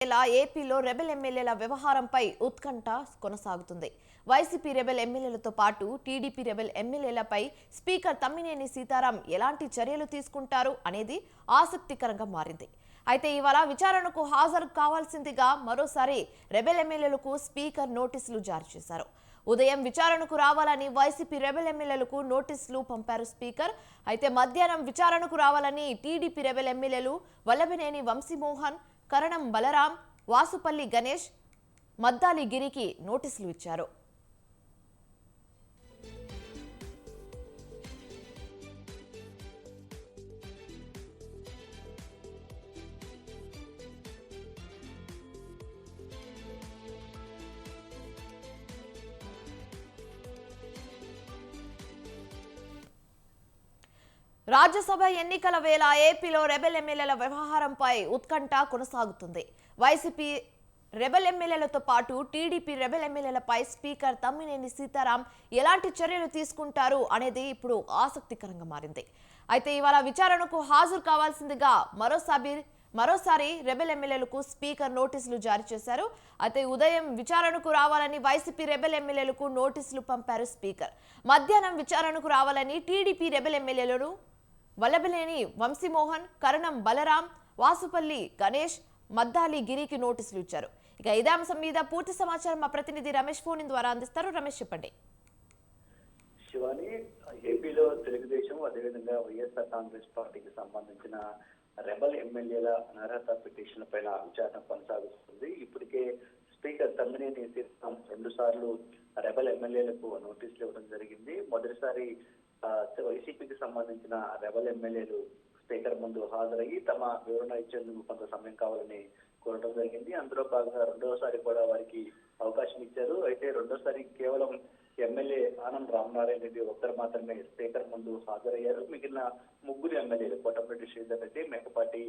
ఏపీలో రెబెల్ ఎమ్మెల్యేల వ్యవహారంపై ఉత్కంఠ కొనసాగుతుంది. వైసీపీ రెబెల్ ఎమ్మెల్యేలతో పాటు టీడీపీ రెబెల్ ఎమ్మెల్యేలపై స్పీకర్ తమ్మినేని సీతారాం ఎలాంటి చర్యలు తీసుకుంటారు అనేది ఆసక్తికరంగా మారింది. అయితే ఇవాళ విచారణకు హాజరు కావాల్సిందిగా మరోసారి రెబెల్ ఎమ్మెల్యేలకు స్పీకర్ నోటీసులు జారీ చేశారు. ఉదయం విచారణకు రావాలని వైసీపీ రెబెల్ ఎమ్మెల్యేలకు నోటీసులు పంపారు స్పీకర్. అయితే మధ్యాహ్నం విచారణకు రావాలని టీడీపీ రెబెల్ ఎమ్మెల్యేలు వల్లభనేని వంశీమోహన్, కరణం బలరాం, వాసుపల్లి గణేష్, మద్దాలి గిరికి నోటీసులు ఇచ్చారు. రాజ్యసభ ఎన్నికల వేళ ఏపీలో రెబెల్ ఎమ్మెల్యేల వ్యవహారంపై ఉత్కంఠ కొనసాగుతుంది. వైసీపీ రెబెల్ ఎమ్మెల్యేలతో పాటు టీడీపీ రెబెల్ ఎమ్మెల్యేలపై స్పీకర్ తమ్మినేని సీతారాం ఎలాంటి చర్యలు తీసుకుంటారు అనేది ఇప్పుడు ఆసక్తికరంగా మారింది. అయితే ఇవాళ విచారణకు హాజరు కావాల్సిందిగా మరోసారి రెబెల్ ఎమ్మెల్యేలకు స్పీకర్ నోటీసులు జారీ చేశారు. అయితే ఉదయం విచారణకు రావాలని వైసీపీ రెబెల్ ఎమ్మెల్యేలకు నోటీసులు పంపారు స్పీకర్. మధ్యాహ్నం విచారణకు రావాలని టీడీపీ రెబెల్ ఎమ్మెల్యేలను వల్లభనేని వంశీమోహన్, కరణం బలరాం, వాసుపల్లి గణేష్, మద్దాలి గిరికి నోటీసులు ఇచ్చారు. ఇక ఇదే అంశం మీద పూర్తి సమాచారం మా ప్రతినిధి రమేష్ ఫోన్ ద్వారా అందిస్తారు. రమేష్, చెప్పండి. శివాని, ఏపీలో తెలుగుదేశం అదేవిధంగా వైఎస్ఆర్ కాంగ్రెస్ పార్టీకి సంబంధించిన రెబల్ ఎమ్మెల్యేల అనర్హత పిటిషన్ల పైన విచారణ కొనసాగుతుంది. ఇప్పటికే స్పీకర్ తమ్మినేని సీతారాం 2 సార్లు రెబల్ ఎమ్మెల్యేలకు నోటీసులు ఇవ్వడం జరిగింది. మొదటిసారి వైసీపీకి సంబంధించిన రెబల్ ఎమ్మెల్యేలు స్పీకర్ ముందు హాజరయ్యి తమ వివరణ ఇచ్చేందుకు కొంత సమయం కావాలని కోరడం జరిగింది. అందులో భాగంగా రెండవసారి కూడా వారికి అవకాశం ఇచ్చారు. అయితే రెండోసారి కేవలం ఎమ్మెల్యే ఆనం రామనారాయణ రెడ్డి ఒక్కరు మాత్రమే స్పీకర్ ముందు హాజరయ్యారు. మిగిలిన 3 ఎమ్మెల్యేలు కోటమిరెడ్డి శ్రీధర్ రెడ్డి, మేకపాటి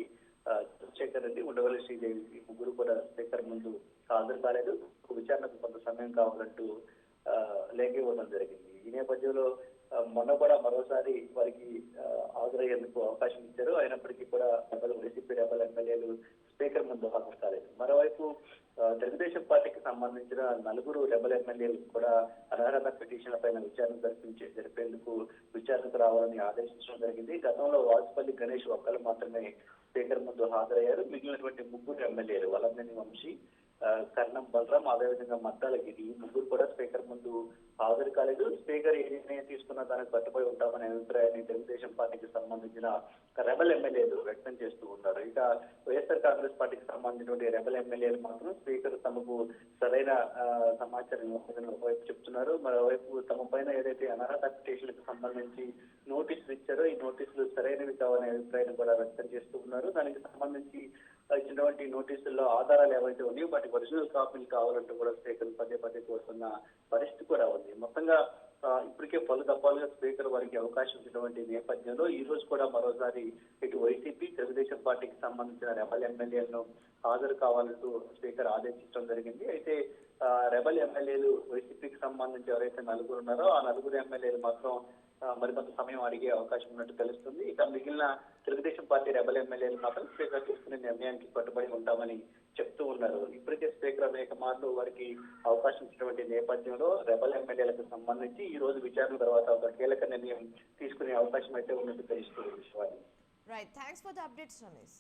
చంద్రశేఖర్ రెడ్డి, ఉండవల్లి శ్రీదేవి, ఈ 3 కూడా స్పీకర్ ముందు హాజరు కాలేదు. విచారణకు కొంత సమయం కావాలంటూ లేఖ ఇవ్వడం జరిగింది. ఈ నేపథ్యంలో మొన్న కూడా మరోసారి వారికి హాజరయ్యేందుకు అవకాశం ఇచ్చారు. అయినప్పటికీ కూడా వైసీపీ రెబల్ ఎమ్మెల్యేలు స్పీకర్ ముందు హాజరు కాలేదు. మరోవైపు తెలుగుదేశం పార్టీకి సంబంధించిన 4 రెబల్ ఎమ్మెల్యేలు కూడా అనర్హత పిటిషన్ల పైన విచారణ జరిపేందుకు విచారణకు రావాలని ఆదేశించడం జరిగింది. గతంలో వాసుపల్లి గణేష్ ఒక్కరు మాత్రమే స్పీకర్ ముందు హాజరయ్యారు. మిగిలినటువంటి 3 ఎమ్మెల్యేలు వల్లభనేని వంశీ, కరణం బలరాం, అదేవిధంగా మద్దాల గిరి, ఈ 3 కూడా స్పీకర్ ముందు హాజరు కాలేదు. స్పీకర్ ఏ నిర్ణయం తీసుకున్నా దానికి కట్టుబడి ఉంటామనే అభిప్రాయాన్ని తెలుగుదేశం పార్టీకి సంబంధించిన రెబల్ ఎమ్మెల్యేలు వ్యక్తం చేస్తూ ఉన్నారు. ఇక వైఎస్ఆర్ కాంగ్రెస్ పార్టీకి సంబంధించినటువంటి రెబల్ ఎమ్మెల్యేలు మాత్రం స్పీకర్ తమకు సరైన సమాచారం ఒకవైపు చెప్తున్నారు. మరోవైపు తమ పైన ఏదైతే అనర్హత పిటిషన్లకు సంబంధించి నోటీసులు ఇచ్చారో ఈ నోటీసులు సరైనవి కావనే అభిప్రాయాన్ని కూడా వ్యక్తం చేస్తూ ఉన్నారు. దానికి సంబంధించి ఇచ్చినటువంటి నోటీసుల్లో ఆధారాలు ఏవైతే ఉన్నాయో వాటి ఒరిజినల్ కాపీలు కావాలంటూ కూడా స్పీకర్ పదే కోరుతున్న పరిస్థితి కూడా ఉంది. మొత్తంగా ఇప్పటికే పలు దఫాలుగా స్పీకర్ వారికి అవకాశం ఇచ్చినటువంటి నేపథ్యంలో ఈ రోజు కూడా మరోసారి ఇటు వైసీపీ, తెలుగుదేశం పార్టీకి సంబంధించిన రెబల్ ఎమ్మెల్యేలను హాజరు కావాలంటూ స్పీకర్ ఆదేశించడం జరిగింది. అయితే రెబల్ ఎమ్మెల్యేలు వైసీపీకి సంబంధించి ఎవరైతే 4 ఉన్నారో ఆ 4 ఎమ్మెల్యేలు మాత్రం మరికొంత సమయం అడిగే అవకాశం ఉన్నట్టు తెలుస్తుంది. ఇక మిగిలిన తెలుగుదేశం పార్టీ రెబల్ ఎమ్మెల్యేలు మాత్రం స్పీకర్ తీసుకునే నిర్ణయానికి కట్టుబడి ఉంటామని చెప్తూ ఉన్నారు. ఇప్పటికే స్పీకర్ అనేక మార్లు వారికి అవకాశం ఇచ్చినటువంటి నేపథ్యంలో రెబల్ ఎమ్మెల్యేలకు సంబంధించి ఈ రోజు విచారణ తర్వాత ఒక కీలక నిర్ణయం తీసుకునే అవకాశం అయితే ఉన్నట్టు తెలుస్తుంది. Right, thanks for the updates Ramesh.